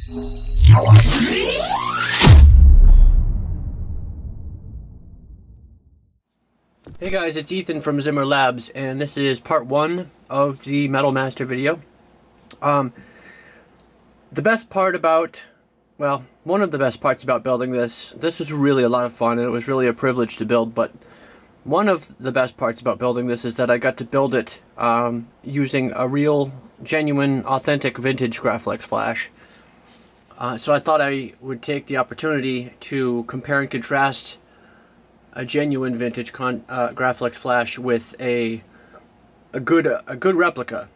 Hey guys, it's Ethan from Zimmer Labs, and this is part 1 of the Metal Master video. The best part about, well, one of the best parts about building this was really a lot of fun, and it was really a privilege to build, but one of the best parts about building this is that I got to build it using a real, genuine, authentic vintage Graflex flash. So I thought I would take the opportunity to compare and contrast a genuine vintage Graflex flash with a good replica,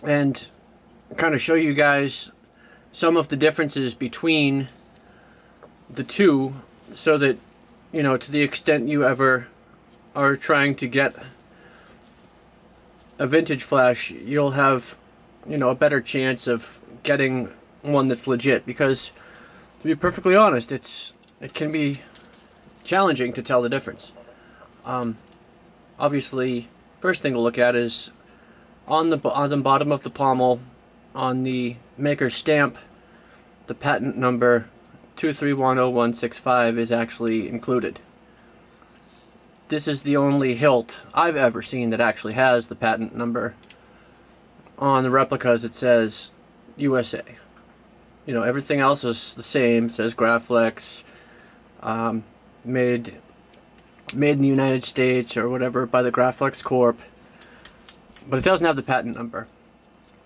and kind of show you guys some of the differences between the two, so that, you know, to the extent you ever are trying to get a vintage flash, you'll have, you know, a better chance of getting one that's legit. Because to be perfectly honest, it can be challenging to tell the difference. Obviously, first thing to look at is on the bottom of the pommel, on the maker's stamp, the patent number 2310165 is actually included. This is the only hilt I've ever seen that actually has the patent number. On the replicas it says USA. You know, everything else is the same. It says Graflex, made in the United States or whatever by the Graflex Corp, but it doesn't have the patent number.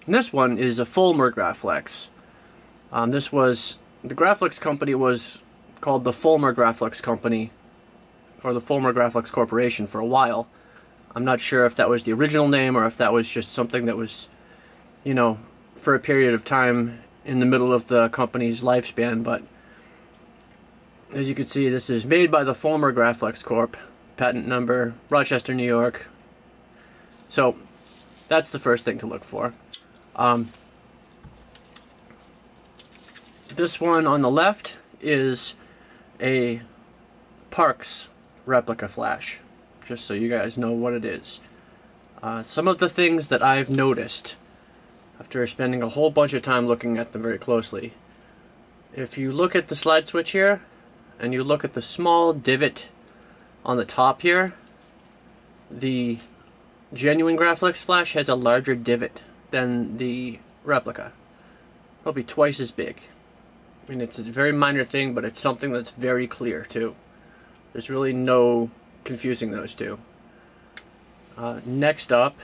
And this one is a Folmer Graflex. The Graflex company was called the Folmer Graflex Company, or the Folmer Graflex Corporation, for a while. I'm not sure if that was the original name or if that was just something that was, you know, for a period of time in the middle of the company's lifespan, but as you can see, this is made by the Folmer Graflex Corp. Patent number, Rochester, New York. So, that's the first thing to look for. This one on the left is a Parks replica flash, just so you guys know what it is. Some of the things that I've noticed after spending a whole bunch of time looking at them very closely. If you look at the slide switch here, and you look at the small divot on the top here, the genuine Graflex flash has a larger divot than the replica. Probably twice as big. I mean, it's a very minor thing, but it's something that's very clear too. There's really no confusing those two. Next up,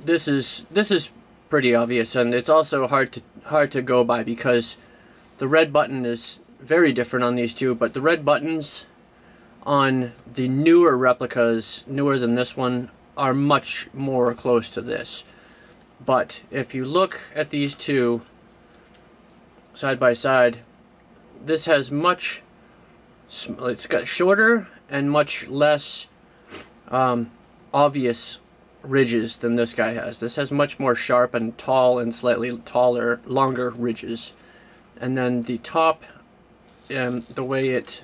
this is pretty obvious, and it's also hard to go by, because the red button is very different on these two, but the red buttons on the newer replicas, newer than this one, are much more close to this. But if you look at these two side by side, this has it's got shorter and much less obvious ridges than this guy has. This has much more sharp and tall and slightly taller, longer ridges. And then the top, the way it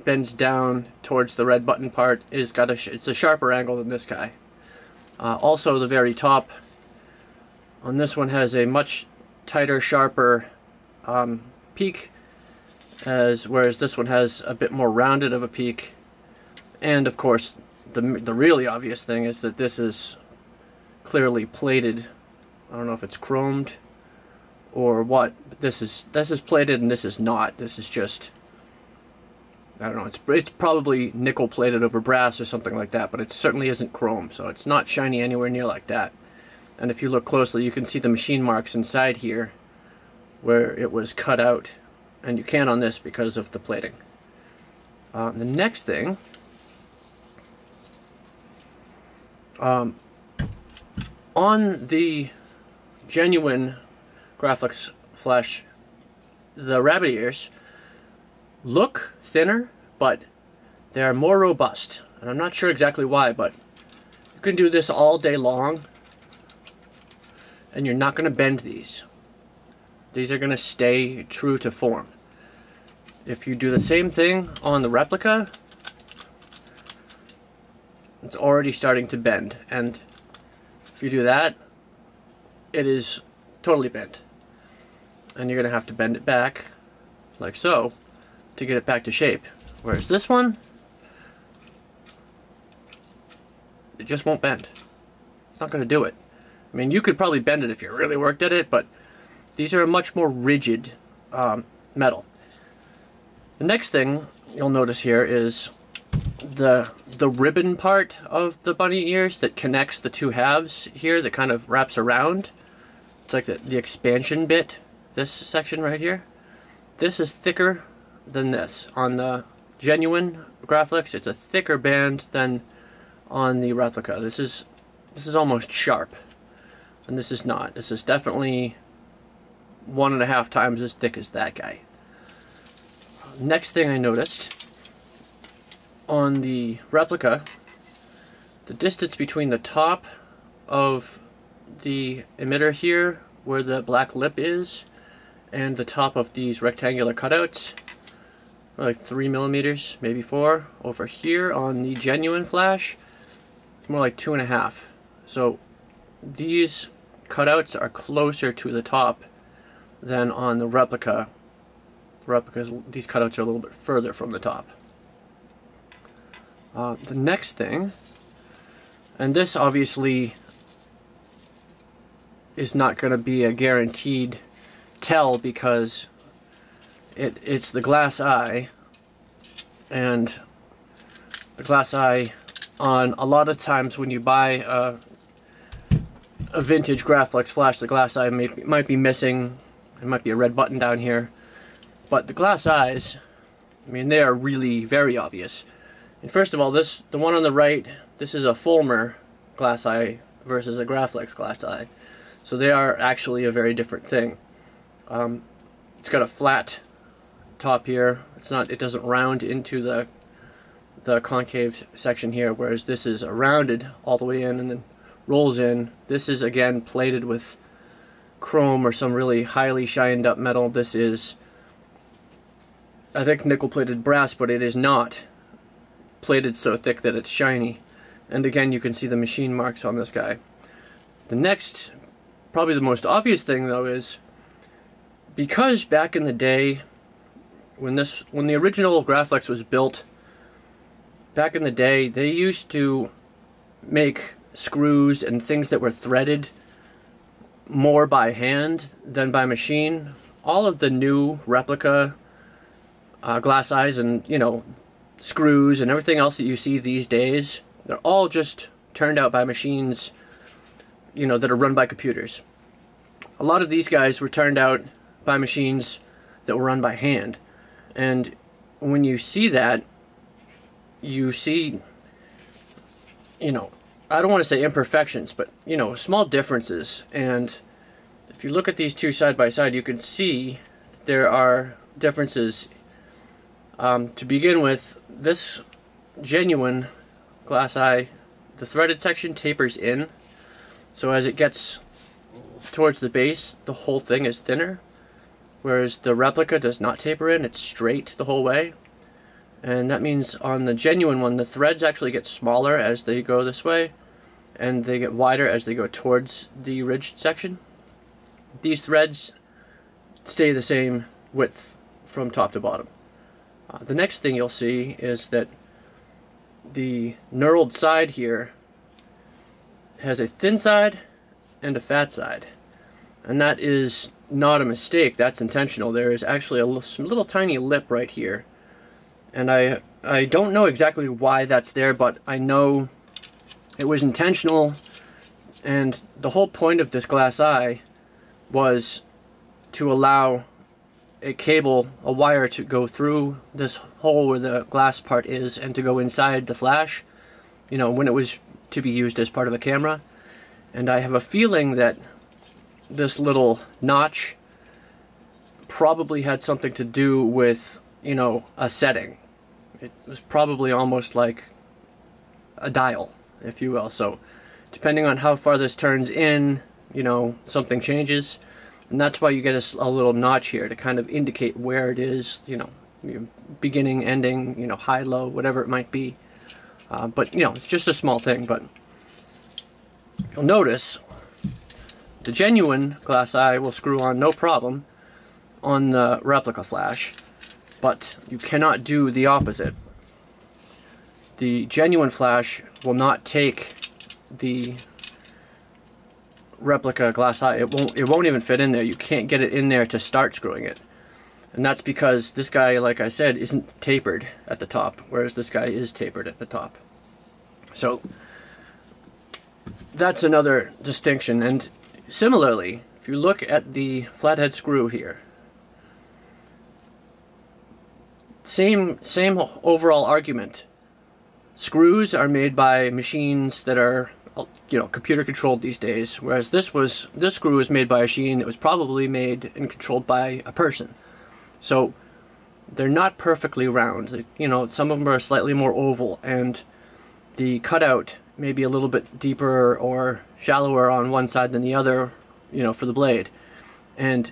bends down towards the red button part, it's a sharper angle than this guy. Also, the very top on this one has a much tighter, sharper peak, whereas this one has a bit more rounded of a peak. And of course, the really obvious thing is that this is clearly plated. I don't know if it's chromed or what, but this is plated and this is not. This is just, I don't know, it's probably nickel plated over brass or something like that, but it certainly isn't chrome, so it's not shiny anywhere near like that. And if you look closely, you can see the machine marks inside here where it was cut out, and you can't on this because of the plating. The next thing, on the genuine Graflex flash, the rabbit ears look thinner, but they're more robust. And I'm not sure exactly why, but you can do this all day long and you're not going to bend these. These are going to stay true to form. If you do the same thing on the replica, it's already starting to bend. And if you do that, it is totally bent. And you're going to have to bend it back, like so, to get it back to shape. Whereas this one, it just won't bend. It's not going to do it. I mean, you could probably bend it if you really worked at it, but these are a much more rigid metal. The next thing you'll notice here is the ribbon part of the bunny ears that connects the two halves here, that kind of wraps around. It's like the expansion bit, this section right here. This is thicker than this. On the genuine Graflex, it's a thicker band than on the replica. This is almost sharp, and this is not. This is definitely 1.5 times as thick as that guy. Next thing I noticed, on the replica, the distance between the top of the emitter here, where the black lip is, and the top of these rectangular cutouts, like 3 millimeters, maybe 4. Over here on the genuine flash, it's more like 2.5. So these cutouts are closer to the top than on the replica. Replicas, these cutouts are a little bit further from the top. The next thing, and this obviously is not going to be a guaranteed tell because it's the glass eye, and the glass eye on a lot of times when you buy a vintage Graflex flash, the glass eye might be missing. There might be a red button down here, but the glass eyes, I mean, they are really very obvious. And first of all, the one on the right, this is a Folmer glass eye versus a Graflex glass eye. So they are actually a very different thing. It's got a flat top here. It doesn't round into the concave section here, whereas this is rounded all the way in and then rolls in. This is again plated with chrome or some really highly shined up metal. This is, I think, nickel plated brass, but it is not plated so thick that it's shiny. And again, you can see the machine marks on this guy. The next, probably the most obvious thing though, is because back in the day when the original Graflex was built, back in the day they used to make screws and things that were threaded more by hand than by machine. All of the new replica glass eyes and, you know, screws and everything else that you see these days, they're all just turned out by machines, you know, that are run by computers. A lot of these guys were turned out by machines that were run by hand. And when you see that, you see, you know, I don't want to say imperfections, but, you know, small differences. And if you look at these two side by side, you can see there are differences. To begin with, this genuine glass eye, the threaded section tapers in, so as it gets towards the base, the whole thing is thinner, whereas the replica does not taper in, it's straight the whole way. And that means on the genuine one, the threads actually get smaller as they go this way, and they get wider as they go towards the ridged section. These threads stay the same width from top to bottom. The next thing you'll see is that the knurled side here has a thin side and a fat side. And that is not a mistake, that's intentional. There is actually a little tiny lip right here. And I don't know exactly why that's there, but I know it was intentional, and the whole point of this glass eye was to allow a cable, a wire, to go through this hole where the glass part is and to go inside the flash, you know, when it was to be used as part of a camera. And I have a feeling that this little notch probably had something to do with, you know, a setting. It was probably almost like a dial, if you will. So depending on how far this turns in, you know, something changes. And that's why you get a little notch here to kind of indicate where it is, you know, beginning, ending, you know, high, low, whatever it might be. But, you know, it's just a small thing. But you'll notice the genuine glass eye will screw on no problem on the replica flash, but you cannot do the opposite. The genuine flash will not take the replica glass eye. It won't even fit in there. You can't get it in there to start screwing it. And that's because this guy, like I said, isn't tapered at the top, whereas this guy is tapered at the top. So that's another distinction. And similarly, if you look at the flathead screw here, same overall argument. Screws are made by machines that are, you know, computer controlled these days, whereas this screw was made by a machine that was probably made and controlled by a person. So they're not perfectly round. You know, some of them are slightly more oval, and the cutout may be a little bit deeper or shallower on one side than the other, you know, for the blade. And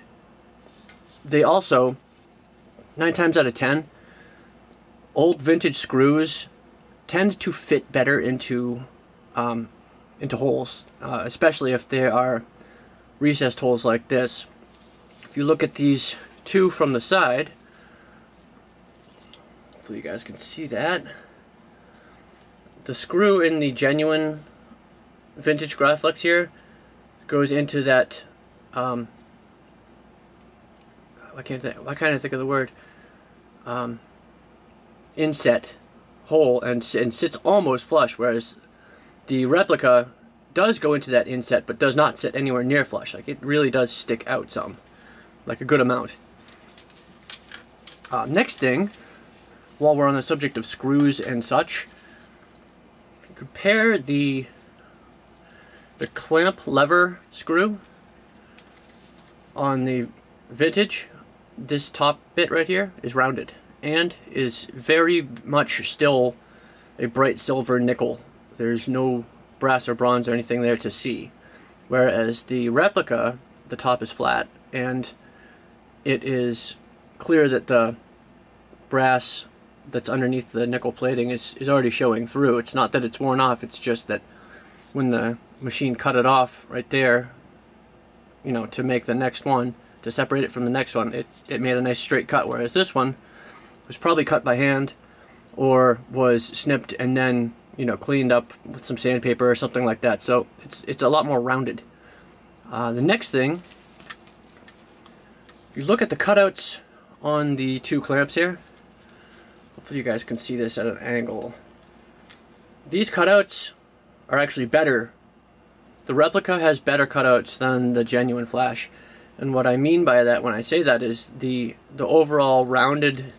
they also, 9 times out of 10, old vintage screws tend to fit better into holes, especially if they are recessed holes like this. If you look at these two from the side, hopefully you guys can see that. The screw in the genuine vintage Graflex here goes into that, I can't think of the word, inset hole and sits almost flush, whereas the replica does go into that inset but does not sit anywhere near flush. Like, it really does stick out some, like a good amount. Next thing, while we're on the subject of screws and such, compare the clamp lever screw on the vintage. This top bit right here is rounded and is very much still a bright silver nickel. There's no brass or bronze or anything there to see. Whereas the replica, the top is flat, and it is clear that the brass that's underneath the nickel plating is already showing through. It's not that it's worn off, it's just that when the machine cut it off right there, you know, to make the next one, to separate it from the next one, it made a nice straight cut, whereas this one was probably cut by hand or was snipped and then, you know, cleaned up with some sandpaper or something like that. So it's a lot more rounded. The next thing, if you look at the cutouts on the two clamps here, hopefully you guys can see this at an angle. These cutouts are actually better. The replica has better cutouts than the genuine flash. And what I mean by that when I say that is the overall rounded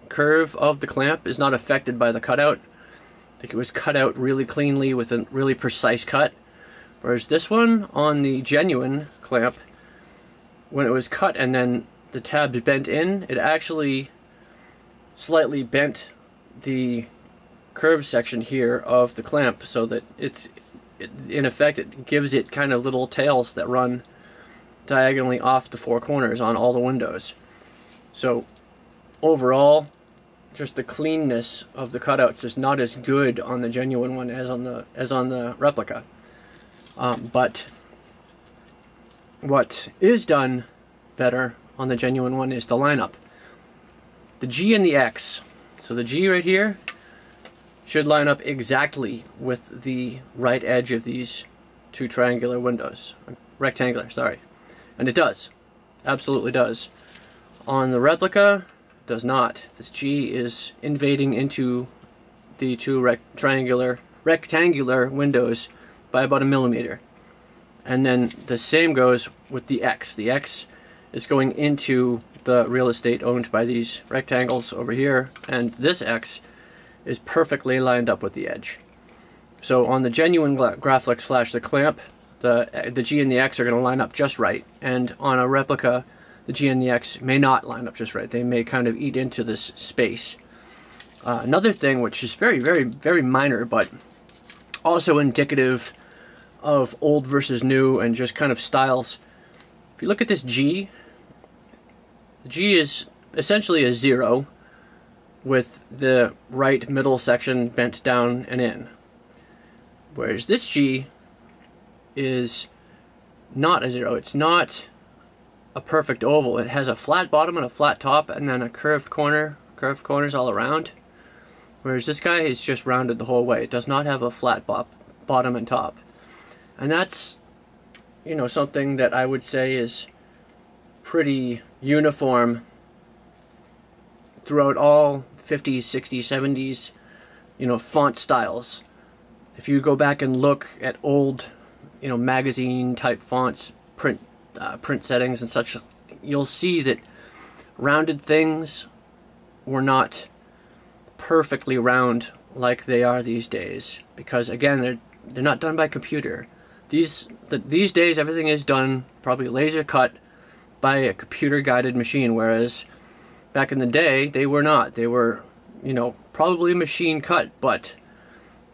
curve of the clamp is not affected by the cutout. Like, it was cut out really cleanly with a really precise cut. Whereas this one on the genuine clamp, when it was cut and then the tabs bent in, it actually slightly bent the curved section here of the clamp so that in effect it gives it kind of little tails that run diagonally off the four corners on all the windows. So overall, just the cleanness of the cutouts is not as good on the genuine one as on the replica. But what is done better on the genuine one is the lineup. The G and the X. So the G right here should line up exactly with the right edge of these two triangular windows. Rectangular, sorry. And it does. Absolutely does. On the replica, it does not. This G is invading into the two rectangular windows by about 1 millimeter. And then the same goes with the X. The X is going into the real estate owned by these rectangles over here, and this X is perfectly lined up with the edge. So on the genuine Graflex flash, the clamp, the G and the X are going to line up just right, and on a replica, the G and the X may not line up just right. They may kind of eat into this space. Another thing, which is very, very, very minor, but also indicative of old versus new and just kind of styles. If you look at this G, the G is essentially a 0 with the right middle section bent down and in. Whereas this G is not a zero. It's not a perfect oval. It has a flat bottom and a flat top, and then a curved corners all around. Whereas this guy is just rounded the whole way. It does not have a flat bottom and top. And that's, you know, something that I would say is pretty uniform throughout all 50s, 60s, 70s, you know, font styles. If you go back and look at old, you know, magazine type fonts, print settings and such, you'll see that rounded things were not perfectly round like they are these days, because again, they're not done by computer. These days everything is done probably laser cut by a computer guided machine, whereas back in the day they were not. They were, you know, probably machine cut, but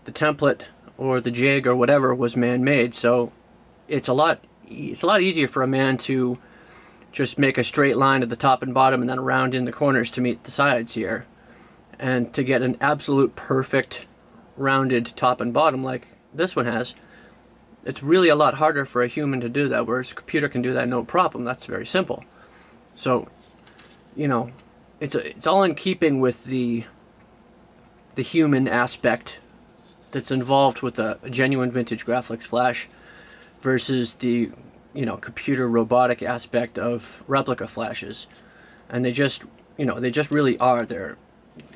the template or the jig or whatever was man-made. So it's a lot easier for a man to just make a straight line at the top and bottom and then round in the corners to meet the sides here, and to get an absolute perfect rounded top and bottom like this one has. It's really a lot harder for a human to do that, whereas a computer can do that no problem. That's very simple. So, you know, it's all in keeping with the human aspect that's involved with a genuine vintage Graflex flash versus the, you know, computer robotic aspect of replica flashes. And they just, you know, they just really are. They're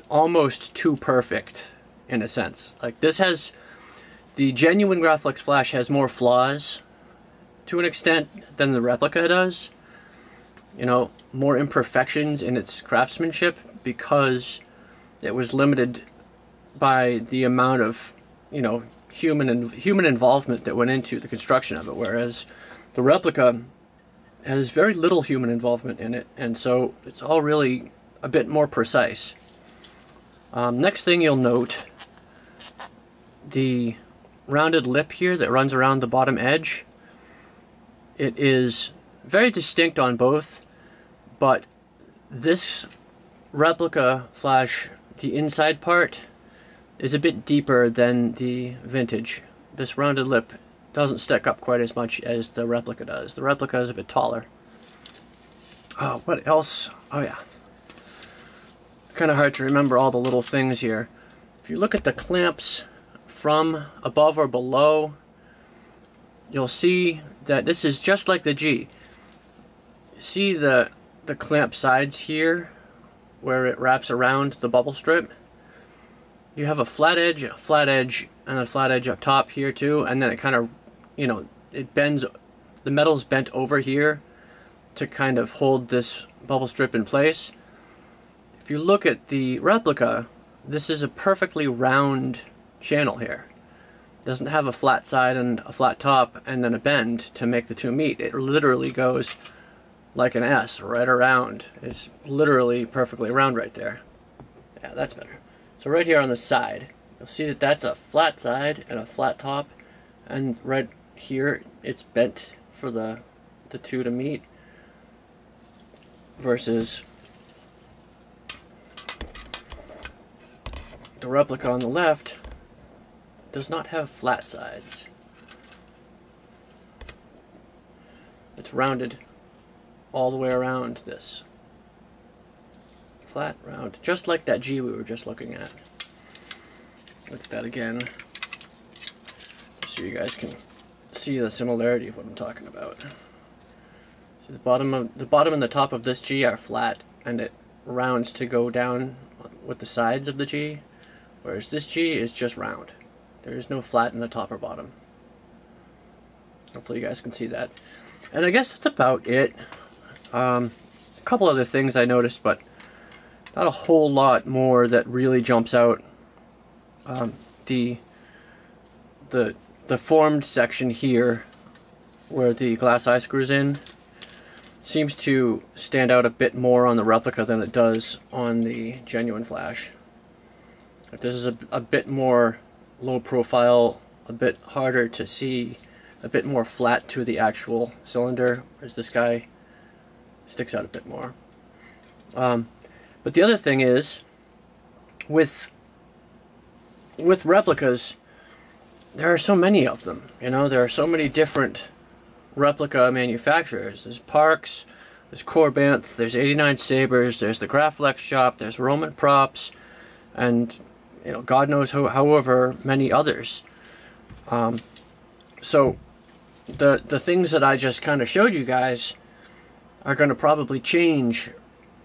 almost too perfect in a sense. Like this has, the genuine Graflex flash has more flaws to an extent than the replica does. You know, more imperfections in its craftsmanship because it was limited by the amount of, you know, human involvement that went into the construction of it, whereas the replica has very little human involvement in it, and so it's all really a bit more precise. Next thing you'll note, the rounded lip here that runs around the bottom edge. It is very distinct on both, but this replica flash, the inside part, is a bit deeper than the vintage. This rounded lip doesn't stick up quite as much as the replica does. The replica is a bit taller. Oh, what else? Oh yeah. Kind of hard to remember all the little things here. If you look at the clamps from above or below, you'll see that this is just like the G. See the clamp sides here where it wraps around the bubble strip? You have a flat edge, and a flat edge up top here too, and then it kind of, you know, it bends, the metal's bent over here to kind of hold this bubble strip in place. If you look at the replica, this is a perfectly round channel here. It doesn't have a flat side and a flat top and then a bend to make the two meet. It literally goes like an S right around. It's literally perfectly round right there. Yeah, that's better. So right here on the side, you'll see that that's a flat side and a flat top, and right here it's bent for the two to meet, versus the replica on the left does not have flat sides. It's rounded all the way around this. Flat, round, just like that G we were just looking at. Look at that again, so you guys can see the similarity of what I'm talking about. So the bottom and the top of this G are flat, and it rounds to go down with the sides of the G, whereas this G is just round. There is no flat in the top or bottom. Hopefully you guys can see that. And I guess that's about it. A couple other things I noticed, but not a whole lot more that really jumps out. The formed section here, where the glass eye screws in, seems to stand out a bit more on the replica than it does on the genuine flash. This is a bit more low profile, a bit harder to see, a bit more flat to the actual cylinder, whereas this guy sticks out a bit more. But the other thing is, with replicas, there are so many of them. You know, there are so many different replica manufacturers. There's Parks, there's Corbanth, there's 89 Sabers, there's the Graflex shop, there's Roman Props, and you know, God knows however many others. So the things that I just kind of showed you guys are going to probably change,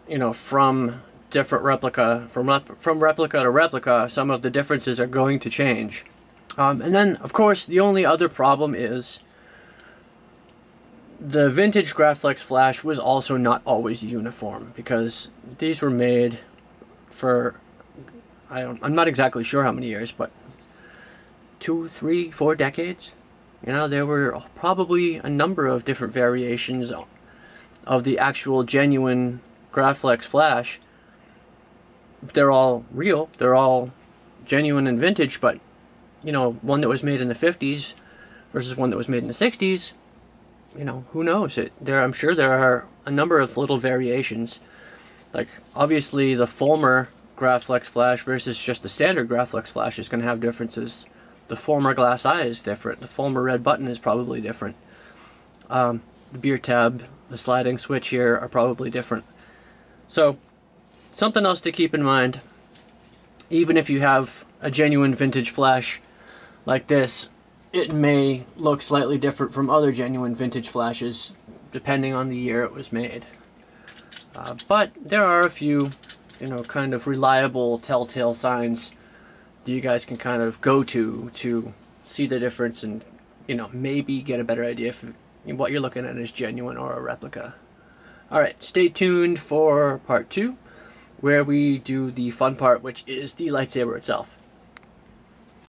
you know, from different replica, from replica to replica. Some of the differences are going to change. And then, of course, the only other problem is the vintage Graflex flash was also not always uniform, because these were made for, I'm not exactly sure how many years, but 2, 3, 4 decades. You know, there were probably a number of different variations of the actual genuine Graflex flash. They're all real, they're all genuine and vintage, but you know, one that was made in the 50s versus one that was made in the 60s, you know, who knows? I'm sure there are a number of little variations. Like, obviously the Folmer Graflex flash versus just the standard Graflex flash is going to have differences. The Folmer glass eye is different. The Folmer red button is probably different. The beer tab, the sliding switch here are probably different. So, something else to keep in mind. Even if you have a genuine vintage flash like this, it may look slightly different from other genuine vintage flashes depending on the year it was made. But there are a few, you know, kind of reliable telltale signs that you guys can kind of go to see the difference and, you know, maybe get a better idea if what you're looking at is genuine or a replica. Alright, stay tuned for part 2, where we do the fun part, which is the lightsaber itself.